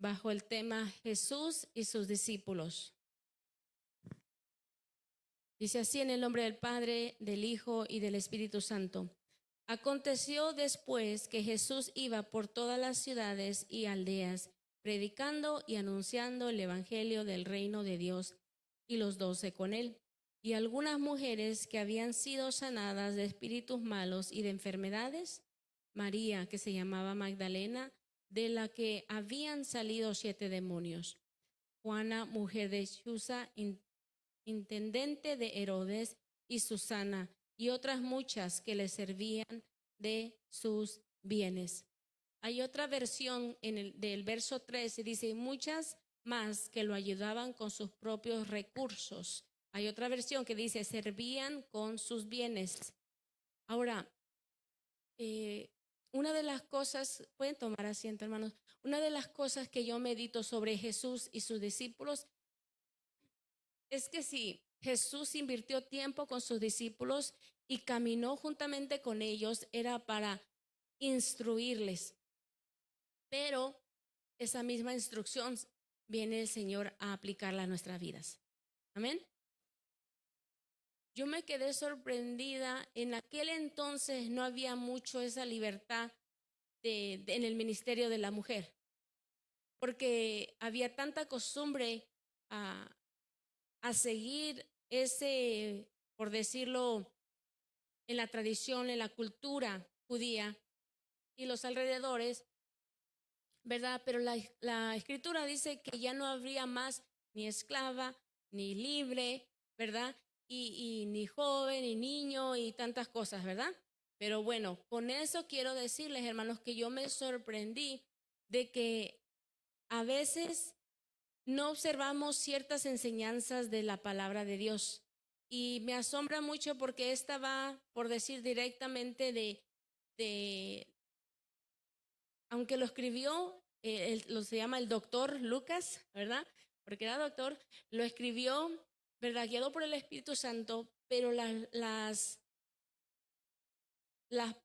bajo el tema Jesús y sus discípulos. Dice así en el nombre del Padre, del Hijo y del Espíritu Santo. Aconteció después que Jesús iba por todas las ciudades y aldeas, predicando y anunciando el evangelio del reino de Dios, y los 12 con él. Y algunas mujeres que habían sido sanadas de espíritus malos y de enfermedades, María, que se llamaba Magdalena, de la que habían salido 7 demonios, Juana, mujer de Chuza, intendente de Herodes, y Susana, y otras muchas que le servían de sus bienes. Hay otra versión del verso 13, dice, muchas más que lo ayudaban con sus propios recursos. Hay otra versión que dice, servían con sus bienes. Ahora, una de las cosas, pueden tomar asiento, hermanos, una de las cosas que yo medito sobre Jesús y sus discípulos es que si Jesús invirtió tiempo con sus discípulos y caminó juntamente con ellos, era para instruirles. Pero esa misma instrucción viene el Señor a aplicarla a nuestras vidas. Amén. Yo me quedé sorprendida. En aquel entonces no había mucho esa libertad en el ministerio de la mujer, porque había tanta costumbre a seguir ese, por decirlo, en la tradición, en la cultura judía y los alrededores, ¿verdad? Pero la escritura dice que ya no habría más ni esclava, ni libre, ¿verdad? Y ni joven, ni niño, y tantas cosas, ¿verdad? Pero bueno, con eso quiero decirles, hermanos, que yo me sorprendí de que a veces no observamos ciertas enseñanzas de la palabra de Dios. Y me asombra mucho porque esta va, por decir directamente, aunque lo escribió, lo se llama el doctor Lucas, ¿verdad? Porque era doctor, lo escribió, ¿verdad? Guiado por el Espíritu Santo, pero las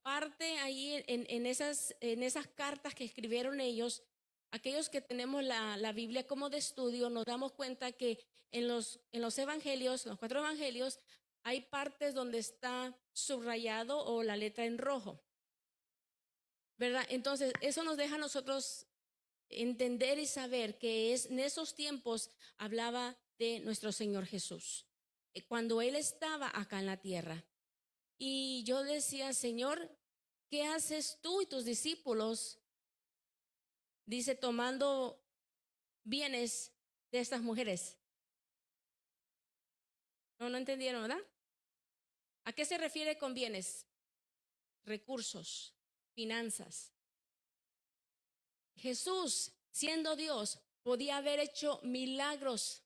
partes ahí en esas cartas que escribieron ellos, aquellos que tenemos la Biblia como de estudio, nos damos cuenta que en los evangelios, los 4 evangelios, hay partes donde está subrayado o la letra en rojo, ¿verdad? Entonces, eso nos deja a nosotros entender y saber que en esos tiempos hablaba de nuestro Señor Jesús, cuando Él estaba acá en la tierra. Y yo decía, Señor, ¿qué haces tú y tus discípulos? Dice, tomando bienes de estas mujeres. No entendieron, ¿verdad? ¿A qué se refiere con bienes? Recursos, finanzas. Jesús, siendo Dios, podía haber hecho milagros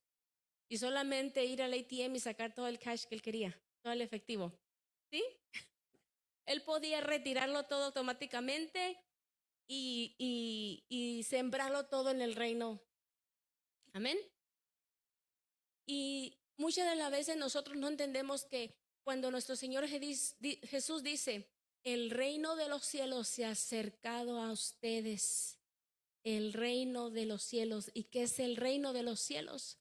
y solamente ir al ATM y sacar todo el cash que él quería, todo el efectivo. ¿Sí? Él podía retirarlo todo automáticamente y sembrarlo todo en el reino. Amén. Y muchas de las veces nosotros no entendemos que cuando nuestro Señor Jesús dice, el reino de los cielos se ha acercado a ustedes. El reino de los cielos. ¿Y qué es el reino de los cielos?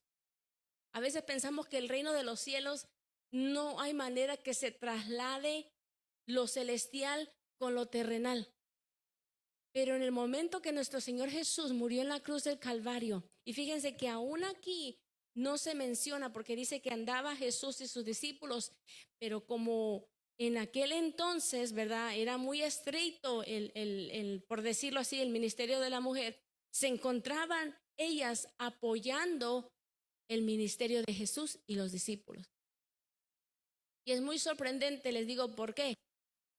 A veces pensamos que el reino de los cielos no hay manera que se traslade lo celestial con lo terrenal. Pero en el momento que nuestro Señor Jesús murió en la cruz del Calvario, y fíjense que aún aquí no se menciona porque dice que andaba Jesús y sus discípulos, pero como en aquel entonces, ¿verdad? Era muy estricto por decirlo así, el ministerio de la mujer. Se encontraban ellas apoyando el ministerio de Jesús y los discípulos. Y es muy sorprendente, les digo, ¿por qué?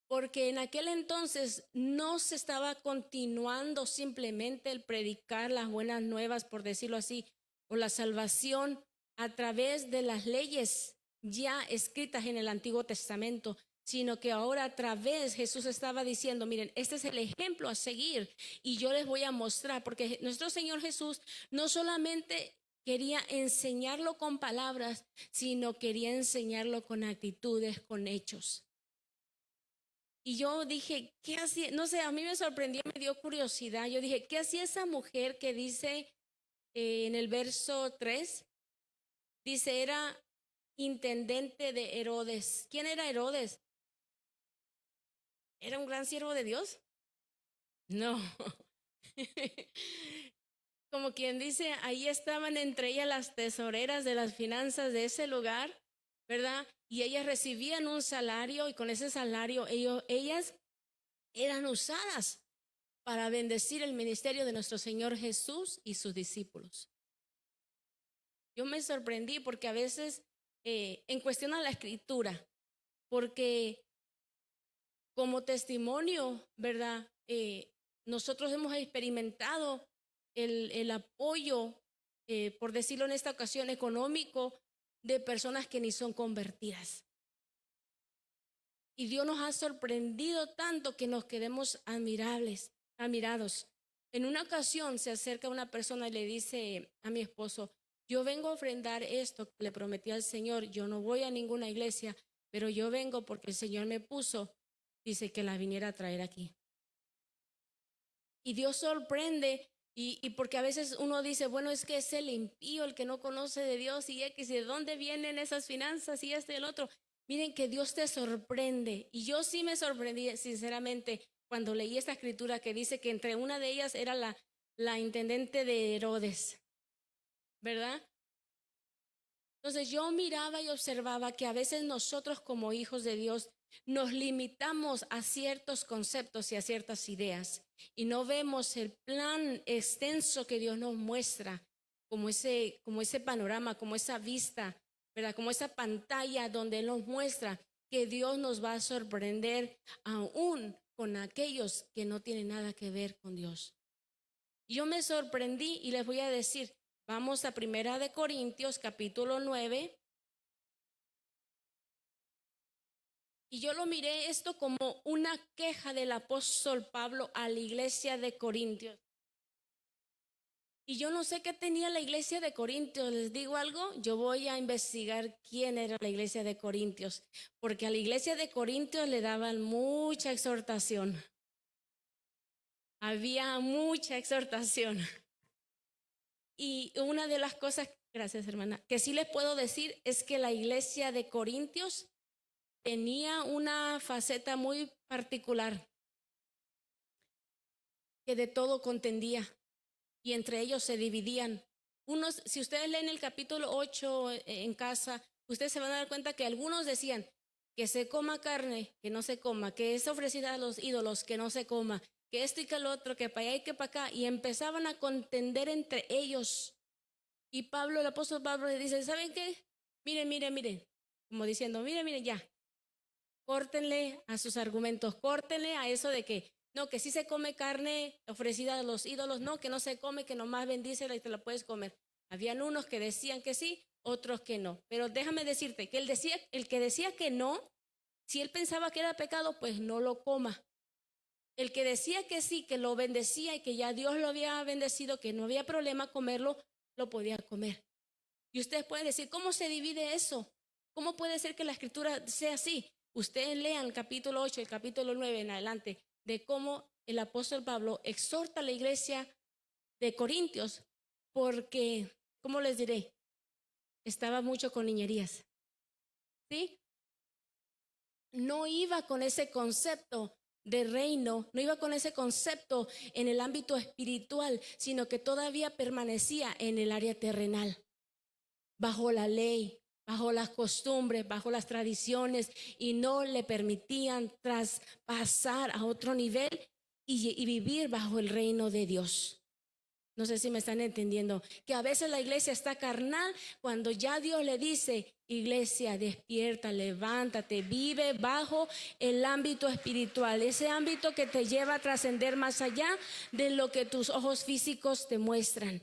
Porque en aquel entonces no se estaba continuando simplemente el predicar las buenas nuevas, por decirlo así, o la salvación a través de las leyes ya escritas en el Antiguo Testamento, sino que ahora a través Jesús estaba diciendo, miren, este es el ejemplo a seguir y yo les voy a mostrar, porque nuestro Señor Jesús no solamente quería enseñarlo con palabras, sino quería enseñarlo con actitudes, con hechos. Y yo dije, ¿qué hacía? No sé, a mí me sorprendió, me dio curiosidad. Yo dije, ¿qué hacía esa mujer que dice en el verso 3? Dice, era intendente de Herodes. ¿Quién era Herodes? ¿Era un gran siervo de Dios? No. Como quien dice, ahí estaban entre ellas las tesoreras de las finanzas de ese lugar, ¿verdad? Y ellas recibían un salario y con ese salario ellas eran usadas para bendecir el ministerio de nuestro Señor Jesús y sus discípulos. Yo me sorprendí porque a veces en cuestión a la escritura, porque como testimonio, ¿verdad? Nosotros hemos experimentado el apoyo, por decirlo en esta ocasión, económico de personas que ni son convertidas. Y Dios nos ha sorprendido tanto que nos quedemos admirados. En una ocasión se acerca una persona y le dice a mi esposo, yo vengo a ofrendar esto que le prometí al Señor, yo no voy a ninguna iglesia, pero yo vengo porque el Señor me puso, dice que la viniera a traer aquí. Y Dios sorprende, y porque a veces uno dice, bueno, es que es el impío, el que no conoce de Dios, y de dónde vienen esas finanzas y y el otro. Miren que Dios te sorprende. Y yo sí me sorprendí, sinceramente, cuando leí esta escritura que dice que entre una de ellas era la intendente de Herodes, ¿verdad? Entonces yo miraba y observaba que a veces nosotros como hijos de Dios nos limitamos a ciertos conceptos y a ciertas ideas y no vemos el plan extenso que Dios nos muestra, como ese panorama, como esa vista, ¿verdad? Como esa pantalla donde Él nos muestra que Dios nos va a sorprender aún con aquellos que no tienen nada que ver con Dios. Yo me sorprendí y les voy a decir, vamos a 1 Corintios capítulo 9. Y yo lo miré esto como una queja del apóstol Pablo a la iglesia de Corintios. Y yo no sé qué tenía la iglesia de Corintios. Les digo algo, yo voy a investigar quién era la iglesia de Corintios, porque a la iglesia de Corintios le daban mucha exhortación. Había mucha exhortación. Y una de las cosas, gracias hermana, que sí les puedo decir es que la iglesia de Corintios tenía una faceta muy particular, que de todo contendía y entre ellos se dividían. Unos, si ustedes leen el capítulo 8 en casa, ustedes se van a dar cuenta que algunos decían que se coma carne, que no se coma, que es ofrecida a los ídolos, que no se coma, que esto y que lo otro, que para allá y que para acá, y empezaban a contender entre ellos. Y Pablo, el apóstol Pablo, le dice, ¿saben qué? Miren, como diciendo, miren ya, córtenle a sus argumentos, córtenle a eso de que no, que sí se come carne ofrecida a los ídolos, no, que no se come, que nomás bendícela y te la puedes comer. Habían unos que decían que sí, otros que no. Pero déjame decirte que el que decía que no, si él pensaba que era pecado, pues no lo coma. El que decía que sí, que lo bendecía y que ya Dios lo había bendecido, que no había problema comerlo, lo podía comer. Y ustedes pueden decir, ¿cómo se divide eso? ¿Cómo puede ser que la escritura sea así? Ustedes lean el capítulo 8, el capítulo 9 en adelante, de cómo el apóstol Pablo exhorta a la iglesia de Corintios, porque, ¿cómo les diré? Estaba mucho con niñerías, ¿sí? No iba con ese concepto de reino, no iba con ese concepto en el ámbito espiritual, sino que todavía permanecía en el área terrenal, bajo la ley, bajo las costumbres, bajo las tradiciones, y no le permitían traspasar a otro nivel y vivir bajo el reino de Dios. No sé si me están entendiendo, que a veces la iglesia está carnal cuando ya Dios le dice, iglesia, despierta, levántate, vive bajo el ámbito espiritual, ese ámbito que te lleva a trascender más allá de lo que tus ojos físicos te muestran.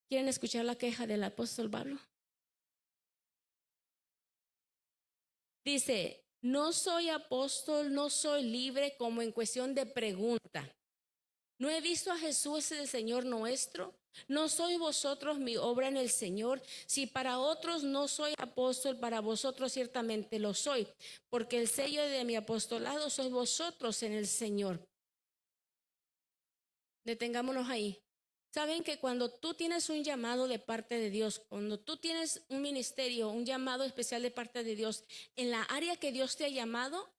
¿Quieren escuchar la queja del apóstol Pablo? Dice, no soy apóstol, no soy libre como en cuestión de pregunta. ¿No he visto a Jesús el Señor nuestro? ¿No sois vosotros mi obra en el Señor? Si para otros no soy apóstol, para vosotros ciertamente lo soy, porque el sello de mi apostolado sois vosotros en el Señor. Detengámonos ahí. Saben que cuando tú tienes un llamado de parte de Dios, cuando tú tienes un ministerio, un llamado especial de parte de Dios, en la área que Dios te ha llamado,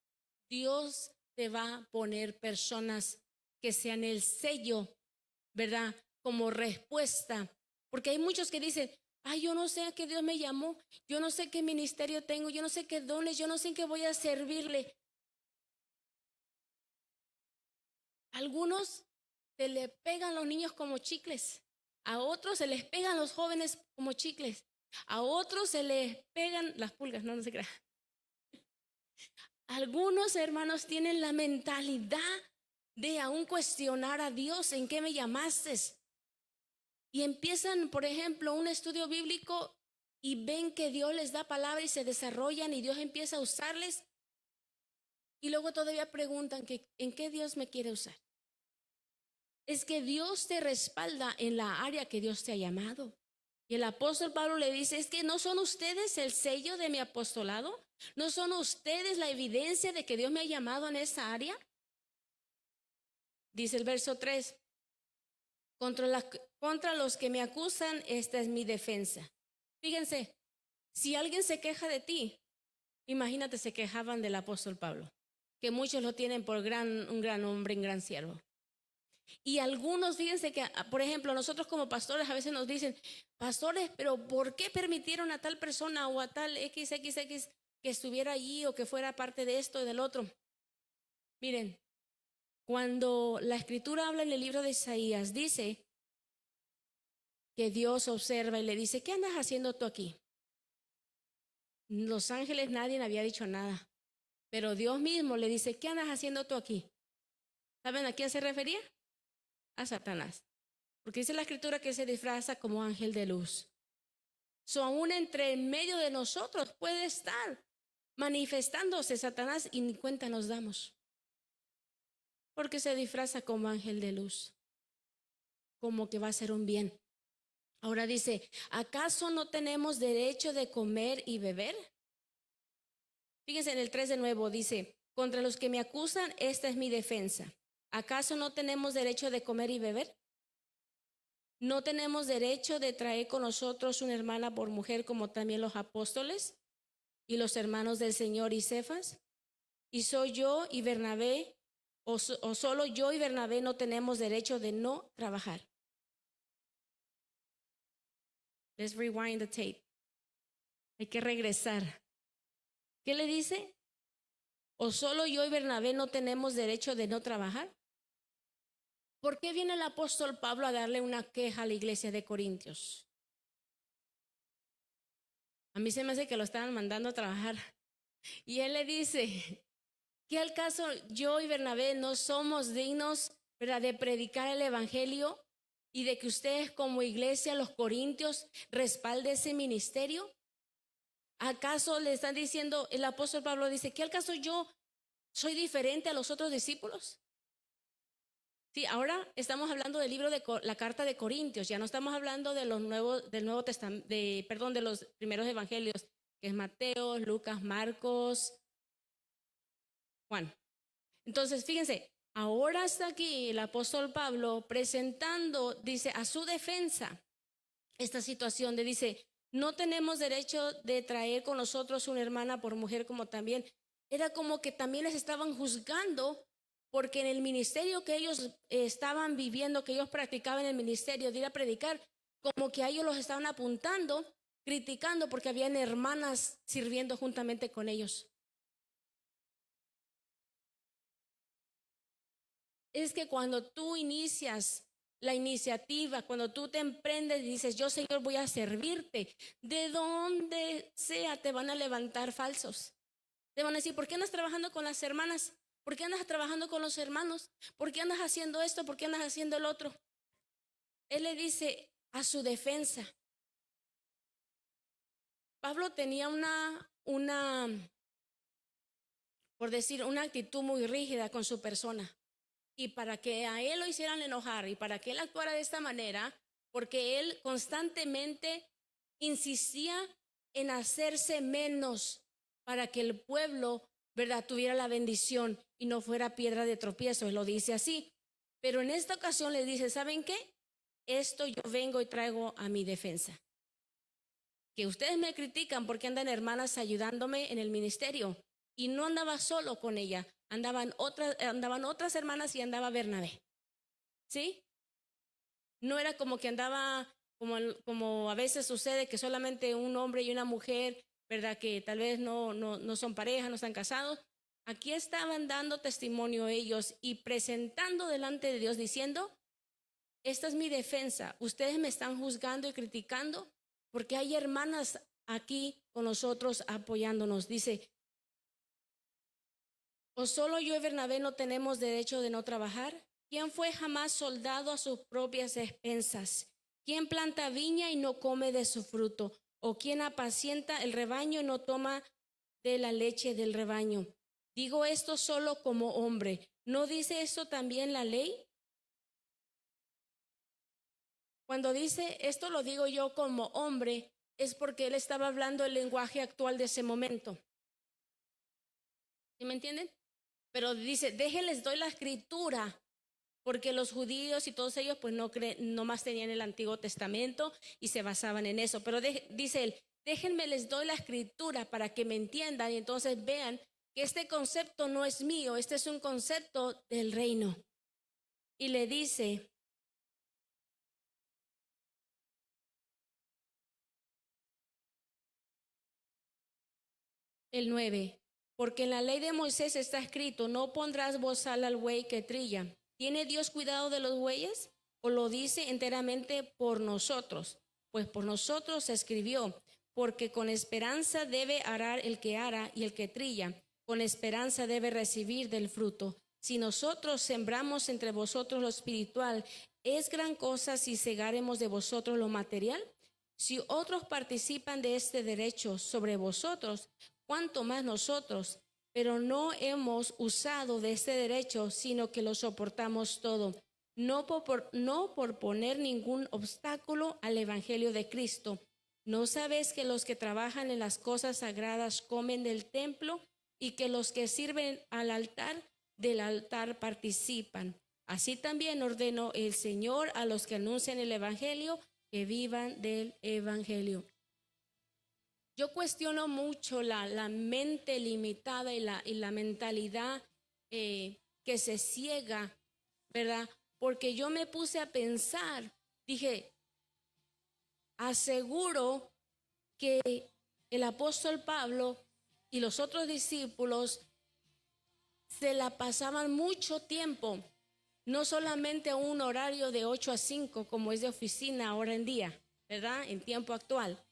Dios te va a poner personas que sean el sello, ¿verdad? Como respuesta. Porque hay muchos que dicen, ay, yo no sé a qué Dios me llamó, yo no sé qué ministerio tengo, yo no sé qué dones, yo no sé en qué voy a servirle. Algunos se le pegan los niños como chicles, a otros se les pegan los jóvenes como chicles, a otros se les pegan las pulgas, no se crean. Algunos hermanos tienen la mentalidad de aún cuestionar a Dios, ¿en qué me llamaste? Y empiezan, por ejemplo, un estudio bíblico y ven que Dios les da palabra y se desarrollan y Dios empieza a usarles. Y luego todavía preguntan que, ¿en qué Dios me quiere usar? Es que Dios te respalda en la área que Dios te ha llamado. Y el apóstol Pablo le dice, es que no son ustedes el sello de mi apostolado, no son ustedes la evidencia de que Dios me ha llamado en esa área. Dice el verso 3, contra los que me acusan, esta es mi defensa. Fíjense, si alguien se queja de ti, imagínate, se quejaban del apóstol Pablo, que muchos lo tienen por un gran hombre, un gran siervo. Y algunos, fíjense que, por ejemplo, nosotros como pastores a veces nos dicen, pastores, pero ¿por qué permitieron a tal persona o a tal XXX que estuviera allí o que fuera parte de esto y del otro? Miren, cuando la escritura habla en el libro de Isaías, dice que Dios observa y le dice, ¿qué andas haciendo tú aquí? Los ángeles, nadie le había dicho nada, pero Dios mismo le dice, ¿qué andas haciendo tú aquí? ¿Saben a quién se refería? A Satanás. Porque dice la escritura que se disfraza como ángel de luz. Aún entre medio de nosotros puede estar manifestándose Satanás y ni cuenta nos damos. Porque se disfraza como ángel de luz, como que va a hacer un bien. Ahora dice, ¿acaso no tenemos derecho de comer y beber? Fíjense en el 3 de nuevo, dice, contra los que me acusan, esta es mi defensa. ¿Acaso no tenemos derecho de comer y beber? ¿No tenemos derecho de traer con nosotros una hermana por mujer como también los apóstoles y los hermanos del Señor y Cefas? ¿Y soy yo y Bernabé o solo yo y Bernabé no tenemos derecho de no trabajar? Let's rewind the tape. Hay que regresar. ¿Qué le dice? ¿O solo yo y Bernabé no tenemos derecho de no trabajar? ¿Por qué viene el apóstol Pablo a darle una queja a la iglesia de Corintios? A mí se me hace que lo estaban mandando a trabajar. Y él le dice, ¿qué al caso yo y Bernabé no somos dignos, ¿verdad?, de predicar el evangelio y de que ustedes como iglesia, los corintios, respalden ese ministerio? ¿Acaso le están diciendo, el apóstol Pablo dice, ¿qué al caso yo soy diferente a los otros discípulos? Sí, ahora estamos hablando del libro de la carta de Corintios, ya no estamos hablando de del Nuevo Testamento, de los primeros evangelios, que es Mateo, Lucas, Marcos, Juan. Entonces, fíjense, ahora está aquí el apóstol Pablo presentando, dice, a su defensa esta situación de, dice, no tenemos derecho de traer con nosotros una hermana por mujer como también. Era como que también les estaban juzgando porque en el ministerio que ellos estaban viviendo, que ellos practicaban en el ministerio de ir a predicar, como que a ellos los estaban apuntando, criticando porque habían hermanas sirviendo juntamente con ellos. Es que cuando tú inicias la iniciativa, cuando tú te emprendes y dices, yo Señor voy a servirte, de donde sea te van a levantar falsos. Te van a decir, ¿por qué andas trabajando con las hermanas? ¿Por qué andas trabajando con los hermanos? ¿Por qué andas haciendo esto? ¿Por qué andas haciendo el otro? Él le dice a su defensa. Pablo tenía por decir, una actitud muy rígida con su persona. Y para que a él lo hicieran enojar y para que él actuara de esta manera, porque él constantemente insistía en hacerse menos para que el pueblo, ¿verdad?, tuviera la bendición y no fuera piedra de tropiezo. Él lo dice así. Pero en esta ocasión le dice, ¿saben qué? Esto yo vengo y traigo a mi defensa. Que ustedes me critican porque andan hermanas ayudándome en el ministerio. Y no andaba solo con ella, andaban otras hermanas y andaba Bernabé. ¿Sí? No era como que andaba como a veces sucede, que solamente un hombre y una mujer, ¿verdad?, que tal vez no son pareja, no están casados. Aquí estaban dando testimonio ellos y presentando delante de Dios diciendo, esta es mi defensa, ustedes me están juzgando y criticando porque hay hermanas aquí con nosotros apoyándonos. Dice, ¿o solo yo y Bernabé no tenemos derecho de no trabajar? ¿Quién fue jamás soldado a sus propias expensas? ¿Quién planta viña y no come de su fruto? ¿O quién apacienta el rebaño y no toma de la leche del rebaño? Digo esto solo como hombre. ¿No dice esto también la ley? Cuando dice esto lo digo yo como hombre, es porque él estaba hablando el lenguaje actual de ese momento. ¿Sí me entienden? Pero dice, déjenles doy la escritura, porque los judíos y todos ellos pues no más tenían el Antiguo Testamento y se basaban en eso. Pero dice él, déjenme les doy la escritura para que me entiendan y entonces vean que este concepto no es mío, este es un concepto del reino. Y le dice, el 9, porque en la ley de Moisés está escrito, no pondrás bozal al buey que trilla. ¿Tiene Dios cuidado de los bueyes? ¿O lo dice enteramente por nosotros? Pues por nosotros se escribió, porque con esperanza debe arar el que ara y el que trilla, con esperanza debe recibir del fruto. Si nosotros sembramos entre vosotros lo espiritual, ¿es gran cosa si segaremos de vosotros lo material? Si otros participan de este derecho sobre vosotros, cuánto más nosotros, pero no hemos usado de este derecho, sino que lo soportamos todo, no por poner ningún obstáculo al evangelio de Cristo. ¿No sabes que los que trabajan en las cosas sagradas comen del templo y que los que sirven al altar del altar participan? Así también ordenó el Señor a los que anuncian el evangelio que vivan del evangelio. Yo cuestiono mucho la mente limitada y la mentalidad que se ciega, ¿verdad? Porque yo me puse a pensar, dije, aseguro que el apóstol Pablo y los otros discípulos se la pasaban mucho tiempo, no solamente a un horario de 8 a 5 como es de oficina ahora en día, ¿verdad? En tiempo actual.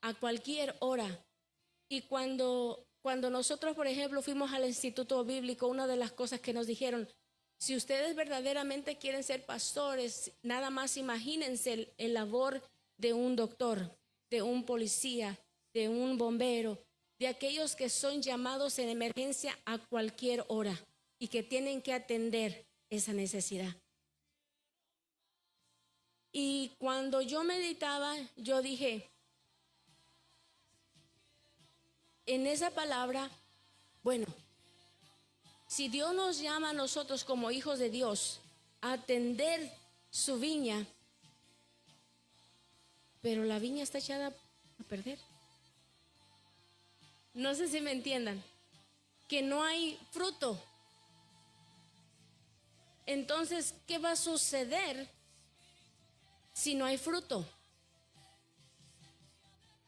A cualquier hora. Y cuando nosotros, por ejemplo, fuimos al Instituto Bíblico, una de las cosas que nos dijeron, si ustedes verdaderamente quieren ser pastores, nada más imagínense el labor de un doctor, de un policía, de un bombero, de aquellos que son llamados en emergencia a cualquier hora y que tienen que atender esa necesidad. Y cuando yo meditaba, yo dije, en esa palabra, bueno, si Dios nos llama a nosotros como hijos de Dios a atender su viña, pero la viña está echada a perder. No sé si me entiendan, que no hay fruto. Entonces, ¿qué va a suceder si no hay fruto?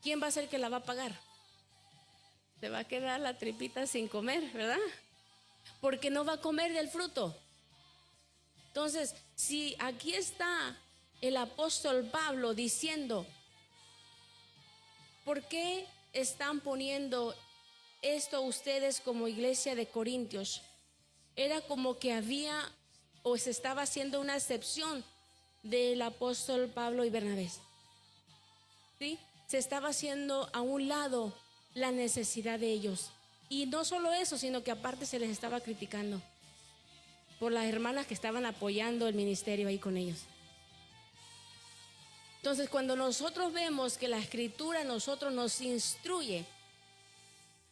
¿Quién va a ser el que la va a pagar? Se va a quedar la tripita sin comer, ¿verdad? Porque no va a comer del fruto. Entonces, si aquí está el apóstol Pablo diciendo, ¿por qué están poniendo esto ustedes como iglesia de Corintios? Era como que había o se estaba haciendo una excepción del apóstol Pablo y Bernabé. ¿Sí? Se estaba haciendo a un lado la necesidad de ellos. Y no solo eso, sino que aparte se les estaba criticando por las hermanas que estaban apoyando el ministerio ahí con ellos. Entonces, cuando nosotros vemos que la Escritura a nosotros nos instruye,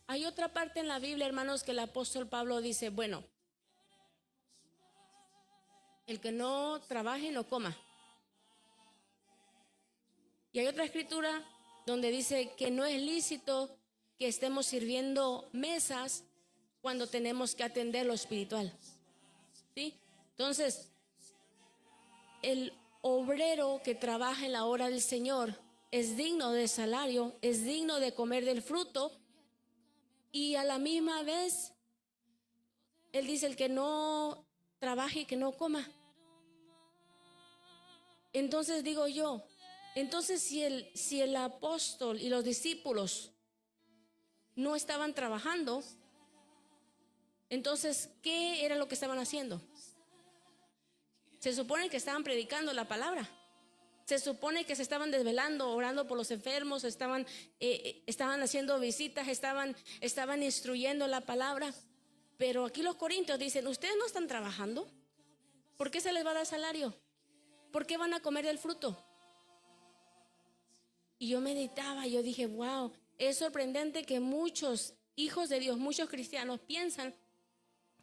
hay otra parte en la Biblia, hermanos, que el apóstol Pablo dice, bueno, el que no trabaje no coma. Y hay otra escritura donde dice que no es lícito que estemos sirviendo mesas cuando tenemos que atender lo espiritual. ¿Sí? Entonces, el obrero que trabaja en la obra del Señor es digno de salario, es digno de comer del fruto, y a la misma vez, él dice, el que no trabaje y que no coma. Entonces digo yo, entonces si el apóstol y los discípulos no estaban trabajando, entonces, ¿qué era lo que estaban haciendo? Se supone que estaban predicando la palabra. Se supone que se estaban desvelando, orando por los enfermos, estaban haciendo visitas, estaban instruyendo la palabra. Pero aquí los corintios dicen, ¿ustedes no están trabajando? ¿Por qué se les va a dar salario? ¿Por qué van a comer del fruto? Y yo meditaba, yo dije, wow, es sorprendente que muchos hijos de Dios, muchos cristianos piensan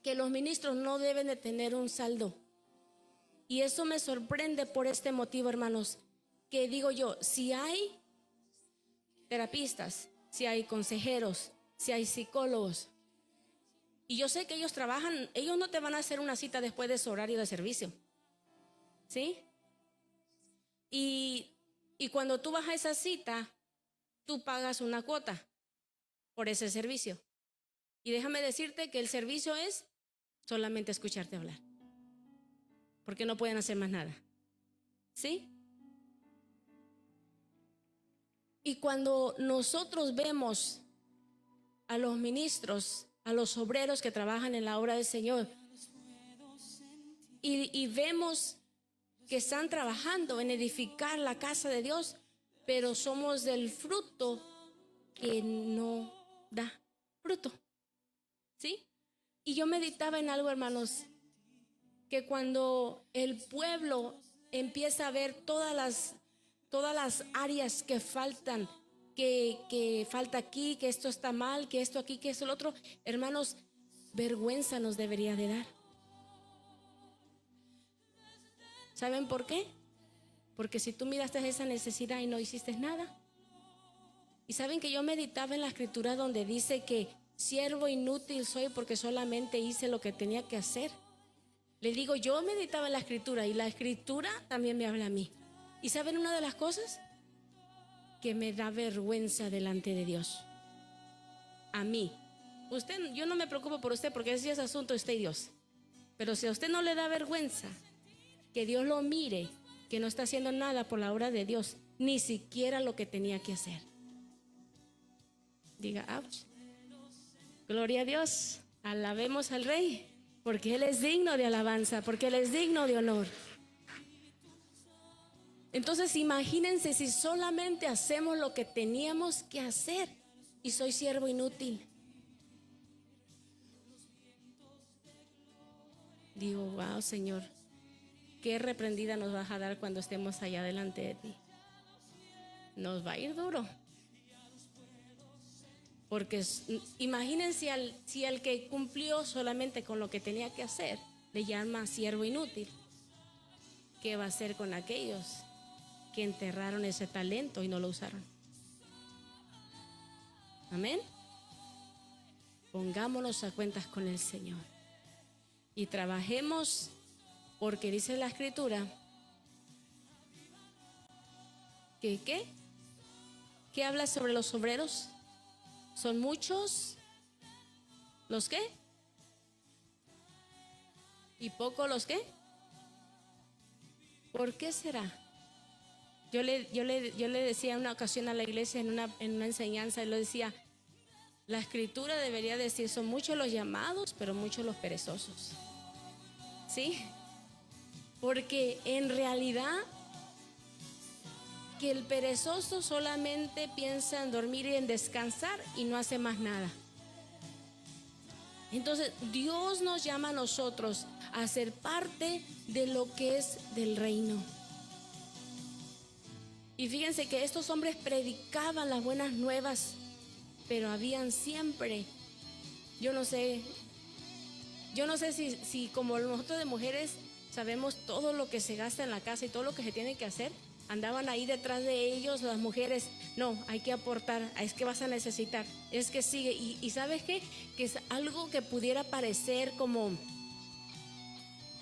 que los ministros no deben de tener un saldo. Y eso me sorprende por este motivo, hermanos, que digo yo, si hay terapistas, si hay consejeros, si hay psicólogos, y yo sé que ellos trabajan, ellos no te van a hacer una cita después de su horario de servicio, ¿sí? Y cuando tú vas a esa cita, tú pagas una cuota por ese servicio. Y déjame decirte que el servicio es solamente escucharte hablar, porque no pueden hacer más nada, ¿sí? Y cuando nosotros vemos a los ministros, a los obreros que trabajan en la obra del Señor, y vemos que están trabajando en edificar la casa de Dios, pero somos del fruto que no da fruto, ¿sí? Y yo meditaba en algo, hermanos, que cuando el pueblo empieza a ver todas las áreas que faltan, que falta aquí, que esto está mal, que esto aquí, que esto lo otro, hermanos, vergüenza nos debería de dar. ¿Saben por qué? Porque si tú miraste esa necesidad y no hiciste nada. Y saben que yo meditaba en la escritura donde dice que siervo inútil soy porque solamente hice lo que tenía que hacer. Le digo, yo meditaba en la escritura y la escritura también me habla a mí. ¿Y saben una de las cosas? Que me da vergüenza delante de Dios. A mí. Yo no me preocupo por usted porque ese es asunto de usted y Dios. Pero si a usted no le da vergüenza que Dios lo mire, que no está haciendo nada por la obra de Dios, ni siquiera lo que tenía que hacer. Diga, ouch. Gloria a Dios, alabemos al Rey, porque Él es digno de alabanza, porque Él es digno de honor. Entonces imagínense si solamente hacemos lo que teníamos que hacer y soy siervo inútil. Digo, wow, Señor, qué reprendida nos vas a dar cuando estemos allá delante de ti. Nos va a ir duro. Porque imagínense si al que cumplió solamente con lo que tenía que hacer le llama siervo inútil. ¿Qué va a hacer con aquellos que enterraron ese talento y no lo usaron? Amén. Pongámonos a cuentas con el Señor y trabajemos, porque dice la escritura que ¿qué habla sobre los obreros? ¿Son muchos los qué? ¿Y pocos los qué? ¿Por qué será? Yo le decía en una ocasión a la iglesia en una enseñanza, y lo decía, la escritura debería decir, son muchos los llamados, pero muchos los perezosos. ¿Sí? Porque en realidad que el perezoso solamente piensa en dormir y en descansar y no hace más nada. Entonces Dios nos llama a nosotros a ser parte de lo que es del reino. Y fíjense que estos hombres predicaban las buenas nuevas, pero habían siempre, yo no sé si como nosotros de mujeres sabemos todo lo que se gasta en la casa y todo lo que se tiene que hacer, andaban ahí detrás de ellos las mujeres. No, hay que aportar, es que vas a necesitar, es que sigue. Y ¿sabes qué? Que es algo que pudiera parecer como,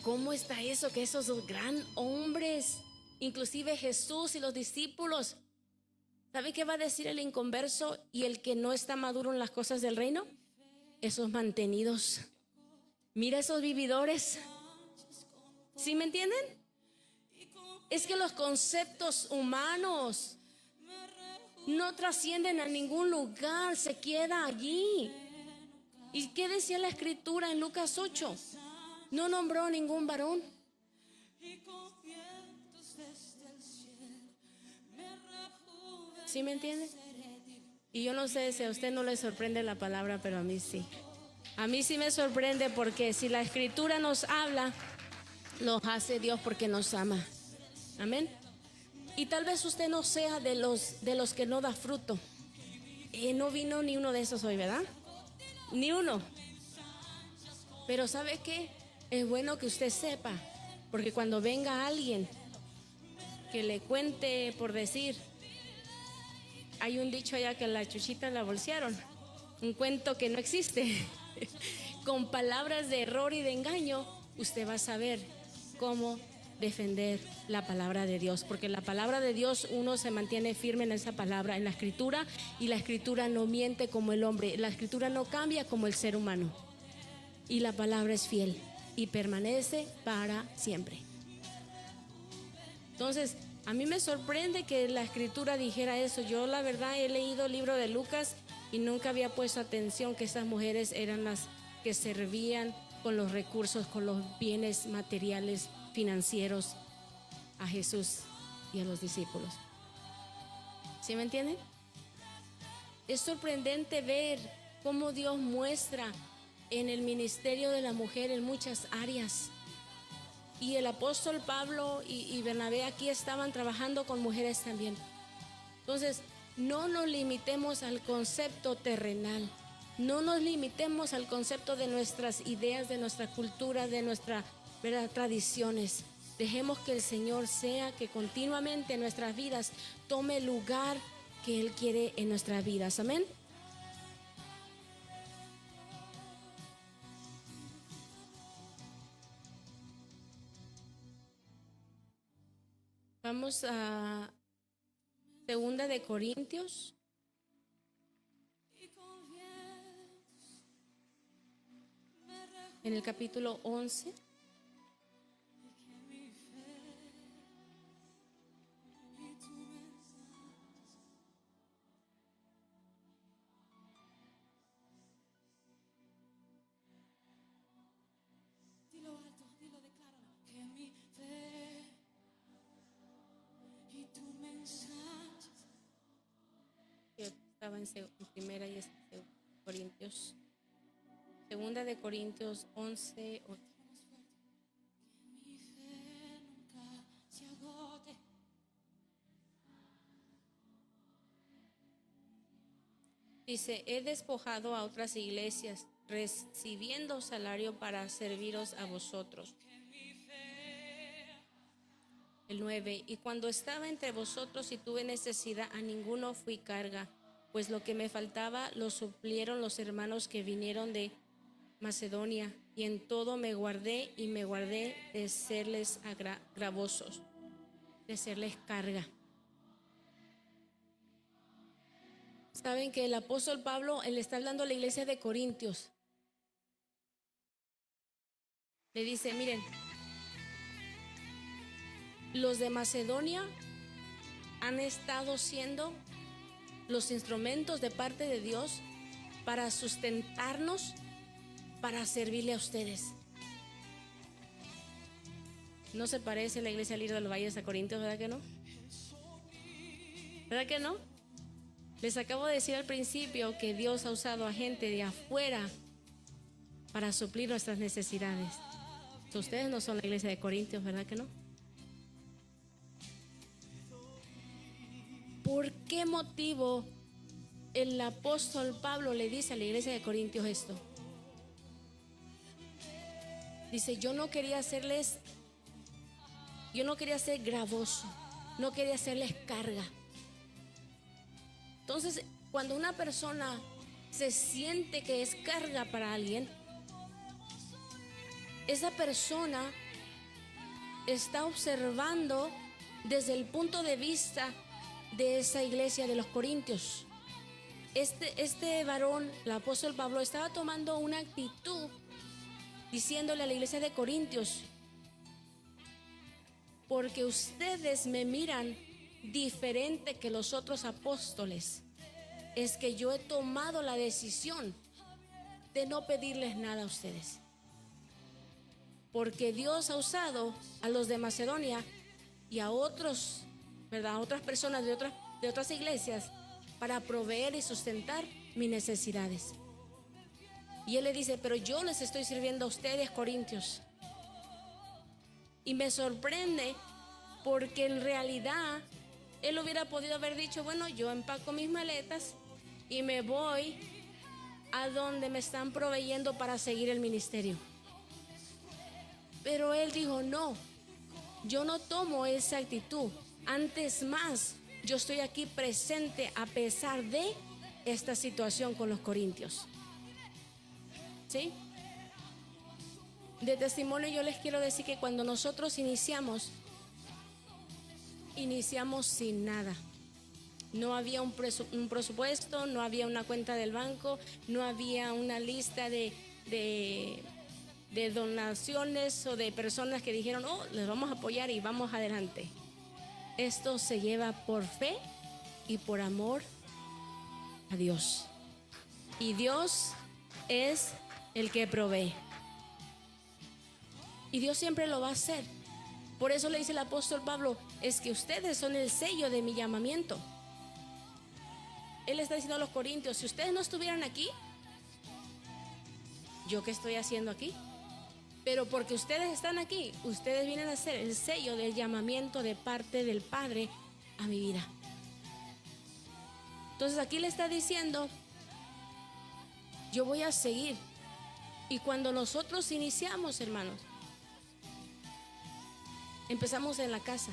¿cómo está eso? Que esos gran hombres, inclusive Jesús y los discípulos, ¿sabe qué va a decir el inconverso y el que no está maduro en las cosas del reino? Esos mantenidos. Mira esos vividores. ¿Sí me entienden? Es que los conceptos humanos no trascienden a ningún lugar, se queda allí. ¿Y qué decía la escritura en Lucas 8? No nombró a ningún varón. ¿Sí me entiende? Y yo no sé si a usted no le sorprende la palabra, pero a mí sí. A mí sí me sorprende, porque si la escritura nos habla, lo hace Dios porque nos ama. Amén. Y tal vez usted no sea de los que no da fruto. No vino ni uno de esos hoy, ¿verdad? Ni uno. Pero ¿sabe qué? Es bueno que usted sepa, porque cuando venga alguien que le cuente, por decir, hay un dicho allá que la chuchita la bolsearon, un cuento que no existe, con palabras de error y de engaño, usted va a saber cómo defender la palabra de Dios, porque la palabra de Dios, uno se mantiene firme en esa palabra, en la escritura, y la escritura no miente como el hombre, la escritura no cambia como el ser humano, y la palabra es fiel y permanece para siempre. Entonces, a mí me sorprende que la escritura dijera eso. Yo la verdad he leído el libro de Lucas y nunca había puesto atención que esas mujeres eran las que servían con los recursos, con los bienes materiales, financieros a Jesús y a los discípulos. ¿Sí me entienden? Es sorprendente ver cómo Dios muestra en el ministerio de la mujer en muchas áreas. Y el apóstol Pablo y Bernabé aquí estaban trabajando con mujeres también. Entonces, no nos limitemos al concepto terrenal. No nos limitemos al concepto de nuestras ideas, de nuestra cultura, de nuestras tradiciones. Dejemos que el Señor sea que continuamente en nuestras vidas tome el lugar que Él quiere en nuestras vidas. Amén. Vamos a 2 Corintios. En el capítulo 11. Dilo alto, dilo, decláralo. Que mi fe y tu mensaje. Yo estaba en primera y en Corintios. 2 Corintios 11, 8. Mi fe nunca se agote. Dice: he despojado a otras iglesias, recibiendo salario para serviros a vosotros. El 9. Y cuando estaba entre vosotros y tuve necesidad, a ninguno fui carga, pues lo que me faltaba lo suplieron los hermanos que vinieron de Macedonia, y en todo me guardé de serles gravosos, de serles carga. Saben que el apóstol Pablo, él está hablando a la iglesia de Corintios. Le dice: miren, los de Macedonia han estado siendo los instrumentos de parte de Dios para sustentarnos, para servirle a ustedes. No se parece la iglesia líder de los Valles a Corintios, ¿verdad que no? ¿Verdad que no? Les acabo de decir al principio que Dios ha usado a gente de afuera para suplir nuestras necesidades. Ustedes no son la iglesia de Corintios, ¿verdad que no? ¿Por qué motivo el apóstol Pablo le dice a la iglesia de Corintios esto? Dice, yo no quería ser gravoso, no quería hacerles carga. Entonces, cuando una persona se siente que es carga para alguien, esa persona está observando desde el punto de vista de esa iglesia de los Corintios. Este varón, el apóstol Pablo, estaba tomando una actitud diciéndole a la iglesia de Corintios, porque ustedes me miran diferente que los otros apóstoles, es que yo he tomado la decisión de no pedirles nada a ustedes, porque Dios ha usado a los de Macedonia y a otros, ¿verdad?, a otras personas de otras iglesias para proveer y sustentar mis necesidades. Y él le dice, pero yo les estoy sirviendo a ustedes, Corintios. Y me sorprende porque en realidad él hubiera podido haber dicho, bueno, yo empaco mis maletas y me voy a donde me están proveyendo para seguir el ministerio. Pero él dijo, no, yo no tomo esa actitud. Antes más, yo estoy aquí presente a pesar de esta situación con los corintios. ¿Sí? De testimonio yo les quiero decir que cuando nosotros iniciamos sin nada. No había un presupuesto, no había una cuenta del banco, no había una lista de donaciones o de personas que dijeron, oh, les vamos a apoyar y vamos adelante. Esto se lleva por fe y por amor a Dios. Y Dios es el que provee. Y Dios siempre lo va a hacer. Por eso le dice el apóstol Pablo, es que ustedes son el sello de mi llamamiento. Él está diciendo a los corintios, si ustedes no estuvieran aquí, ¿yo qué estoy haciendo aquí? Pero porque ustedes están aquí, ustedes vienen a ser el sello del llamamiento de parte del Padre a mi vida. Entonces aquí le está diciendo, yo voy a seguir. Y cuando nosotros iniciamos, hermanos, empezamos en la casa,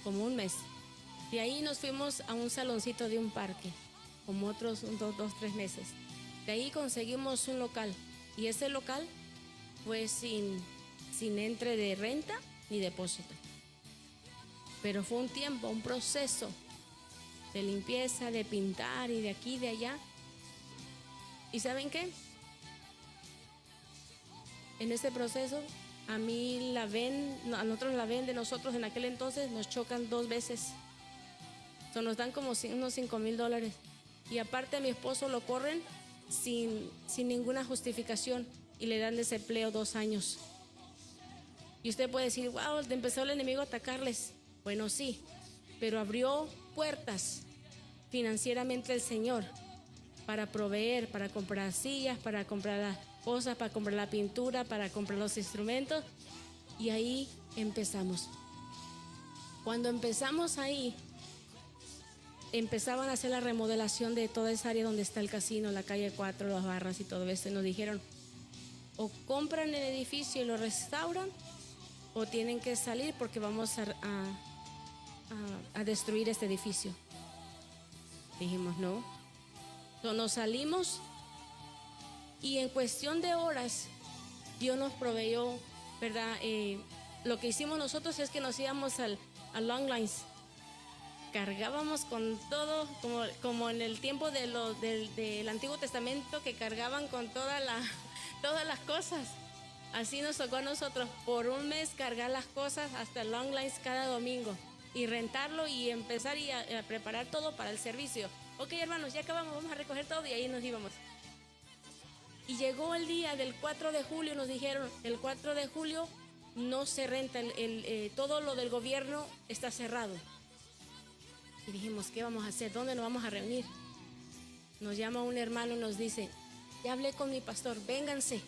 como un mes. De ahí nos fuimos a un saloncito de un parque, como otros 2-3 meses. De ahí conseguimos un local. Y ese local fue sin entre de renta ni depósito. Pero fue un tiempo, un proceso de limpieza, de pintar y de aquí y de allá. ¿Y saben qué? En ese proceso, a nosotros la ven de nosotros en aquel entonces nos chocan 2 veces. Nos dan como unos $5,000. Y aparte a mi esposo lo corren sin ninguna justificación y le dan desempleo 2 años. Y usted puede decir, wow, empezó el enemigo a atacarles. Bueno, sí, pero abrió puertas financieramente el Señor para proveer, para comprar sillas, para comprar las cosas, para comprar la pintura, para comprar los instrumentos. Y ahí empezamos. Cuando empezamos ahí, empezaban a hacer la remodelación de toda esa área donde está el casino, la calle 4, las barras y todo eso. Y nos dijeron, o compran el edificio y lo restauran, o tienen que salir porque vamos a destruir este edificio. Dijimos, no. Entonces nos salimos y en cuestión de horas, Dios nos proveyó, ¿verdad? Lo que hicimos nosotros es que nos íbamos a Longlines. Cargábamos con todo, como en el tiempo del Antiguo Testamento, que cargaban con todas las cosas. Así nos tocó a nosotros por un mes cargar las cosas hasta Longlines cada domingo y rentarlo y empezar a preparar todo para el servicio. Ok, hermanos, ya acabamos, vamos a recoger todo y ahí nos íbamos. Y llegó el día del 4 de julio, nos dijeron, el 4 de julio no se renta, todo lo del gobierno está cerrado. Y dijimos, ¿qué vamos a hacer? ¿Dónde nos vamos a reunir? Nos llama un hermano y nos dice, ya hablé con mi pastor, vénganse.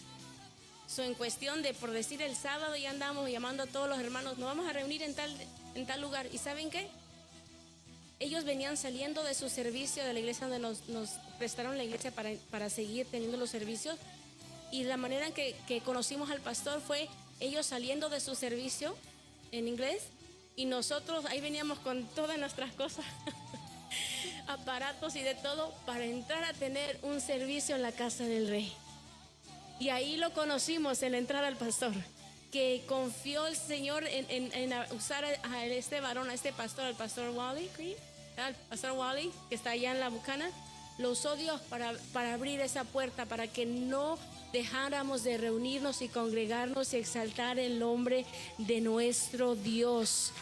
En cuestión de, por decir, el sábado ya andamos llamando a todos los hermanos, nos vamos a reunir en tal lugar. ¿Y saben qué? ellos venían saliendo de su servicio de la iglesia donde nos prestaron la iglesia para seguir teniendo los servicios. Y la manera en que conocimos al pastor fue ellos saliendo de su servicio en inglés y nosotros ahí veníamos con todas nuestras cosas, aparatos y de todo para entrar a tener un servicio en la casa del rey. Y ahí lo conocimos en la entrada al pastor, que confió el Señor en usar a este varón, a este pastor, al pastor Wally, al pastor Wally, que está allá en la Bucana. Lo usó Dios para abrir esa puerta, para que no dejáramos de reunirnos y congregarnos y exaltar el nombre de nuestro Dios.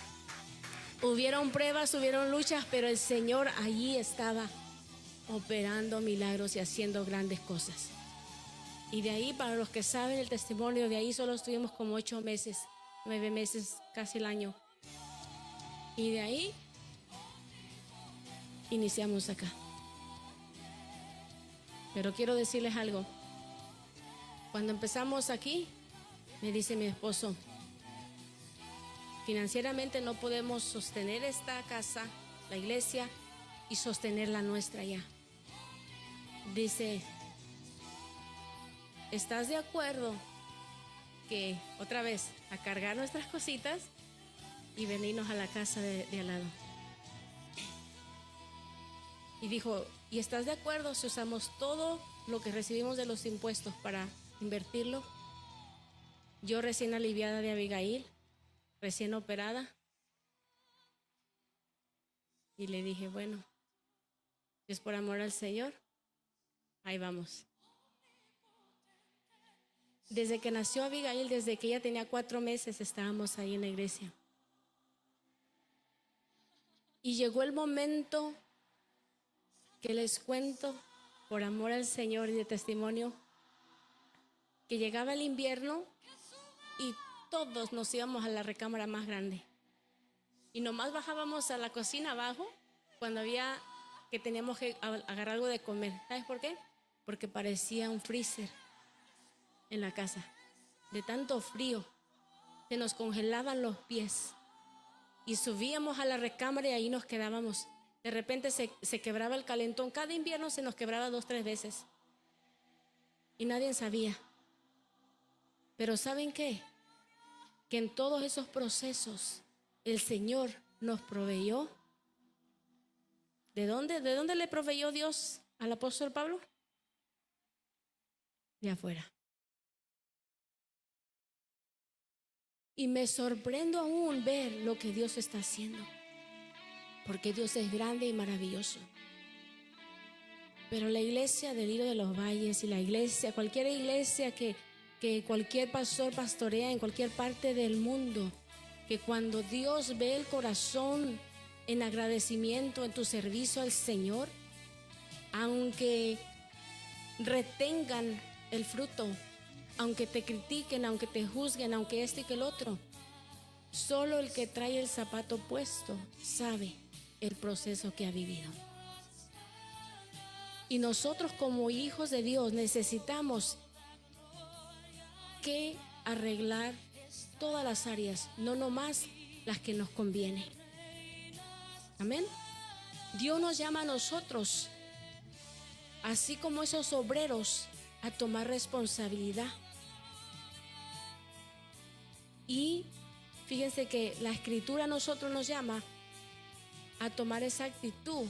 Hubieron pruebas, hubieron luchas, pero el Señor allí estaba operando milagros y haciendo grandes cosas. Y de ahí, para los que saben el testimonio, de ahí solo estuvimos como 8 meses, 9 meses, casi el año. Y de ahí iniciamos acá. Pero quiero decirles algo. Cuando empezamos aquí, me dice mi esposo, financieramente no podemos sostener esta casa, la iglesia, y sostener la nuestra ya. Dice, ¿estás de acuerdo que otra vez a cargar nuestras cositas y venirnos a la casa de al lado? Y dijo, ¿y estás de acuerdo si usamos todo lo que recibimos de los impuestos para invertirlo? Yo recién aliviada de Abigail, recién operada. Y le dije, bueno, si es por amor al Señor, ahí vamos. Desde que nació Abigail, desde que ella tenía 4 meses, estábamos ahí en la iglesia. Y llegó el momento que les cuento, por amor al Señor y de testimonio, que llegaba el invierno y todos nos íbamos a la recámara más grande. Y nomás bajábamos a la cocina abajo cuando había que teníamos que agarrar algo de comer. ¿Sabes por qué? Porque parecía un freezer en la casa. De tanto frío, se nos congelaban los pies. Y subíamos a la recámara y ahí nos quedábamos. De repente se quebraba el calentón. Cada invierno se nos quebraba 2 o 3 veces. Y nadie sabía. Pero ¿saben qué? Que en todos esos procesos el Señor nos proveyó. ¿De dónde le proveyó Dios al apóstol Pablo? De afuera. Y me sorprendo aún ver lo que Dios está haciendo. Porque Dios es grande y maravilloso. Pero la iglesia del Hilo de los Valles y la iglesia, cualquier iglesia que cualquier pastor pastorea en cualquier parte del mundo, que cuando Dios ve el corazón en agradecimiento en tu servicio al Señor, aunque retengan el fruto, aunque te critiquen, aunque te juzguen, aunque este y que el otro, solo el que trae el zapato puesto sabe el proceso que ha vivido. Y nosotros como hijos de Dios necesitamos que arreglar todas las áreas, no nomás las que nos conviene. Amén. Dios nos llama a nosotros, así como esos obreros, a tomar responsabilidad. Y fíjense que la Escritura a nosotros nos llama a tomar esa actitud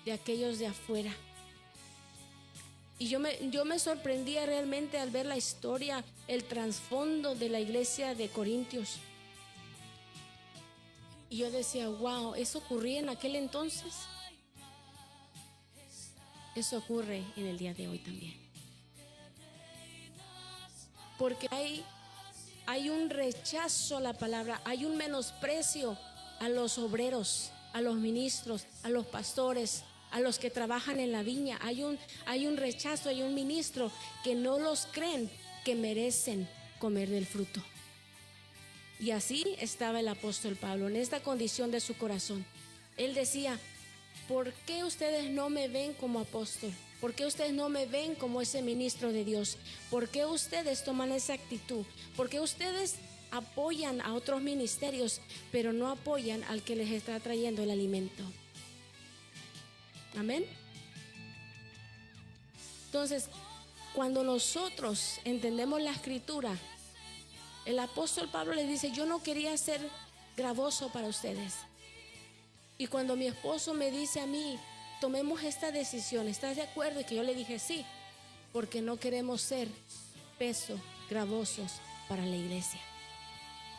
de aquellos de afuera. Y yo me sorprendía realmente al ver la historia, el trasfondo de la iglesia de Corintios. Y yo decía, wow, ¿eso ocurría en aquel entonces? Eso ocurre en el día de hoy también. Porque hay un rechazo a la palabra, hay un menosprecio a los obreros, a los ministros, a los pastores, a los que trabajan en la viña. Hay un rechazo, hay un ministro que no los creen que merecen comer del fruto. Y así estaba el apóstol Pablo, en esta condición de su corazón. Él decía, ¿por qué ustedes no me ven como apóstol? ¿Por qué ustedes no me ven como ese ministro de Dios? ¿Por qué ustedes toman esa actitud? ¿Por qué ustedes apoyan a otros ministerios, pero no apoyan al que les está trayendo el alimento. Amén. Entonces, cuando nosotros entendemos la escritura, el apóstol Pablo les dice: yo no quería ser gravoso para ustedes. Y cuando mi esposo me dice a mí: tomemos esta decisión, ¿estás de acuerdo? Y que yo le dije sí, porque no queremos ser peso, gravosos para la iglesia.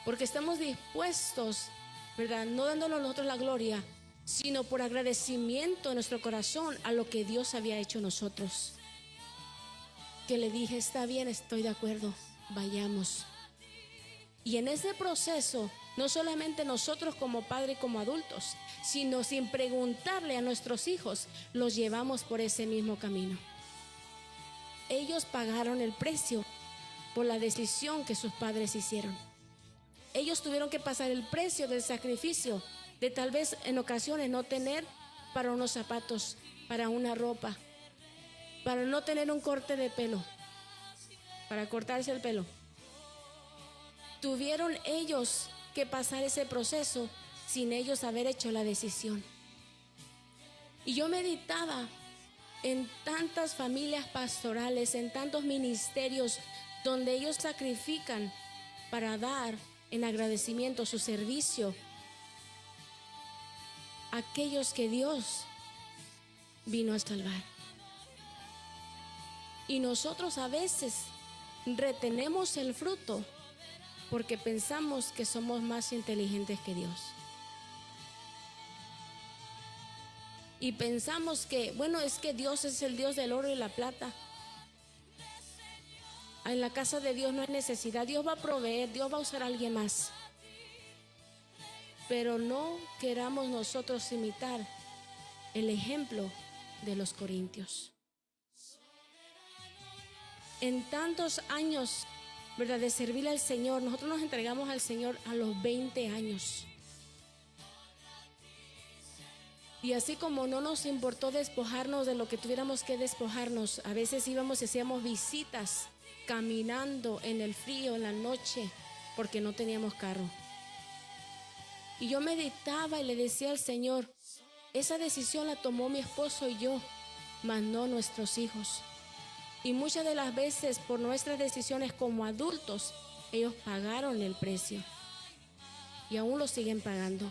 Porque estamos dispuestos, ¿verdad? No dándonos nosotros la gloria, sino por agradecimiento en nuestro corazón a lo que Dios había hecho en nosotros. Que le dije: está bien, estoy de acuerdo, vayamos. Y en ese proceso, no solamente nosotros como padres, como adultos, sino sin preguntarle a nuestros hijos, los llevamos por ese mismo camino. Ellos pagaron el precio por la decisión que sus padres hicieron. Ellos tuvieron que pasar el precio del sacrificio de tal vez en ocasiones no tener para unos zapatos, para una ropa, para no tener un corte de pelo, para cortarse el pelo. Tuvieron ellos que pasar ese proceso sin ellos haber hecho la decisión. Y yo meditaba en tantas familias pastorales, en tantos ministerios donde ellos sacrifican para dar en agradecimiento su servicio a aquellos que Dios vino a salvar. Y nosotros a veces retenemos el fruto porque pensamos que somos más inteligentes que Dios. Y pensamos que, bueno, es que Dios es el Dios del oro y la plata. En la casa de Dios no hay necesidad. Dios va a proveer, Dios va a usar a alguien más. Pero no queramos nosotros imitar el ejemplo de los corintios. En tantos años, ¿verdad?, de servirle al Señor, nosotros nos entregamos al Señor a los 20 años. Y así como no nos importó despojarnos de lo que tuviéramos que despojarnos, a veces íbamos y hacíamos visitas caminando en el frío, en la noche, porque no teníamos carro. Y yo meditaba y le decía al Señor: esa decisión la tomó mi esposo y yo, mas no nuestros hijos. Y muchas de las veces por nuestras decisiones como adultos, ellos pagaron el precio y aún lo siguen pagando.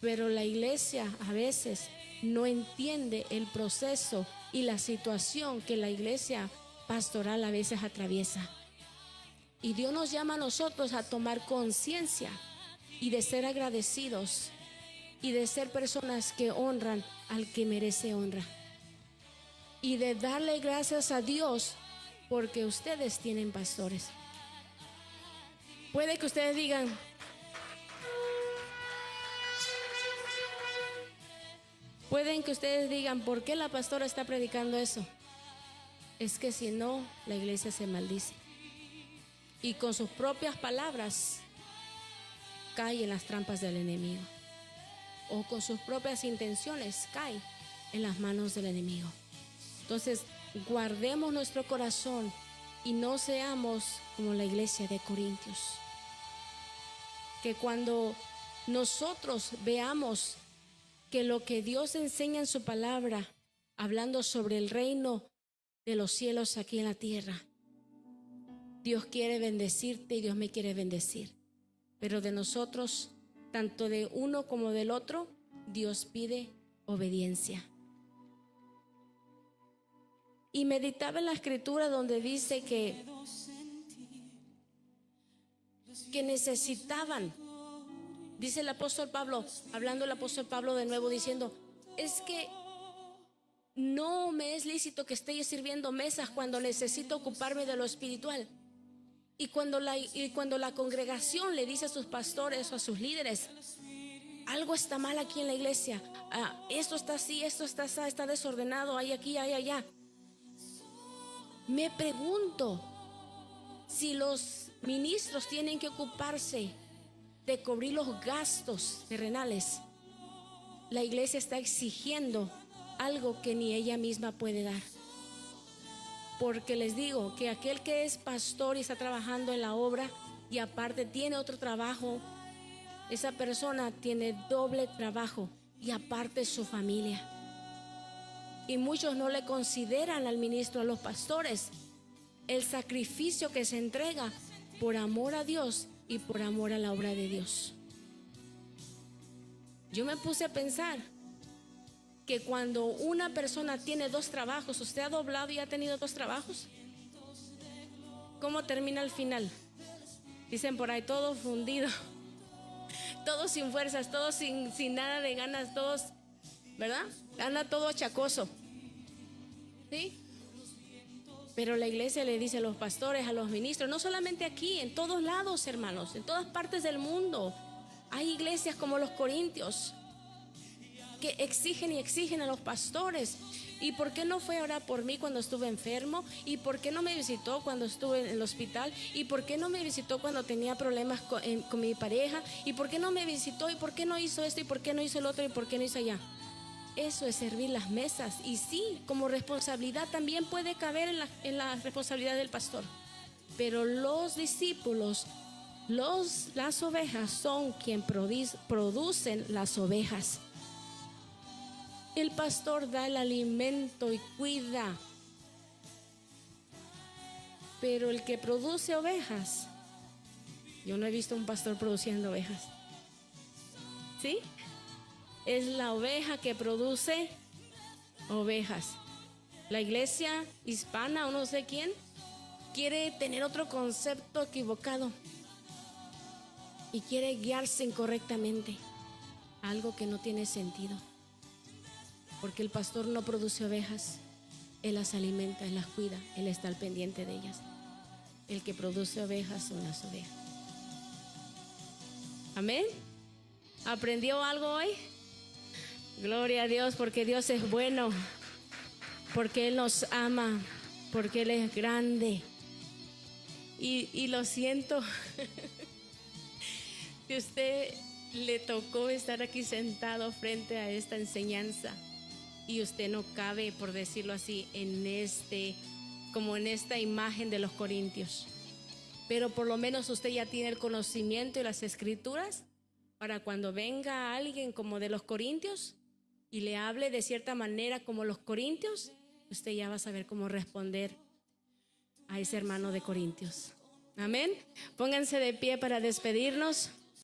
Pero la iglesia a veces no entiende el proceso y la situación que la iglesia pastoral a veces atraviesa. Y Dios nos llama a nosotros a tomar conciencia y de ser agradecidos y de ser personas que honran al que merece honra. Y de darle gracias a Dios porque ustedes tienen pastores. Puede que ustedes digan: ¿por qué la pastora está predicando eso? Es que si no, la iglesia se maldice. Y con sus propias palabras cae en las trampas del enemigo. O con sus propias intenciones cae en las manos del enemigo. Entonces, guardemos nuestro corazón y no seamos como la iglesia de Corintios. Que cuando nosotros veamos que lo que Dios enseña en su palabra, hablando sobre el reino de los cielos aquí en la tierra, Dios quiere bendecirte y Dios me quiere bendecir. Pero de nosotros, tanto de uno como del otro, Dios pide obediencia. Y meditaba en la escritura donde dice que necesitaban, dice el apóstol Pablo, hablando el apóstol Pablo de nuevo, diciendo: es que no me es lícito que esté sirviendo mesas cuando necesito ocuparme de lo espiritual. Y cuando la congregación le dice a sus pastores o a sus líderes: algo está mal aquí en la iglesia, esto está así, esto está así, está desordenado, hay aquí, hay allá. Me pregunto si los ministros tienen que ocuparse de cubrir los gastos terrenales. La iglesia está exigiendo algo que ni ella misma puede dar. Porque les digo que aquel que es pastor y está trabajando en la obra y aparte tiene otro trabajo. Esa persona tiene doble trabajo y aparte su familia. Y muchos no le consideran al ministro, a los pastores, el sacrificio que se entrega por amor a Dios y por amor a la obra de Dios. Yo me puse a pensar que cuando una persona tiene dos trabajos, ¿usted ha doblado y ha tenido dos trabajos? ¿Cómo termina al final? Dicen por ahí, todo fundido, todos sin fuerzas, todos sin nada de ganas, todos, ¿verdad? Anda todo achacoso, ¿sí? Pero la iglesia le dice a los pastores, a los ministros, no solamente aquí, en todos lados, hermanos, en todas partes del mundo. Hay iglesias como los Corintios que exigen y exigen a los pastores. ¿Y por qué no fue a orar por mí cuando estuve enfermo? ¿Y por qué no me visitó cuando estuve en el hospital? ¿Y por qué no me visitó cuando tenía problemas con mi pareja? ¿Y por qué no me visitó? ¿Y por qué no hizo esto? ¿Y por qué no hizo el otro? ¿Y por qué no hizo allá? Eso es servir las mesas. Y sí, como responsabilidad también puede caber en la responsabilidad del pastor. Pero los discípulos, las ovejas son quien producen las ovejas. El pastor da el alimento y cuida. Pero el que produce ovejas, yo no he visto un pastor produciendo ovejas. ¿Sí? Es la oveja que produce ovejas. La iglesia hispana o no sé quién quiere tener otro concepto equivocado y quiere guiarse incorrectamente, algo que no tiene sentido, porque el pastor no produce ovejas, él las alimenta, él las cuida, él está al pendiente de ellas. El que produce ovejas son las ovejas. Amén. ¿Aprendió algo hoy? Gloria a Dios, porque Dios es bueno, porque Él nos ama, porque Él es grande. Y lo siento que usted le tocó estar aquí sentado frente a esta enseñanza y usted no cabe, por decirlo así, como en esta imagen de los Corintios. Pero por lo menos usted ya tiene el conocimiento y las escrituras para cuando venga alguien como de los Corintios y le hable de cierta manera como los Corintios, usted ya va a saber cómo responder a ese hermano de Corintios. Amén. Pónganse de pie para despedirnos.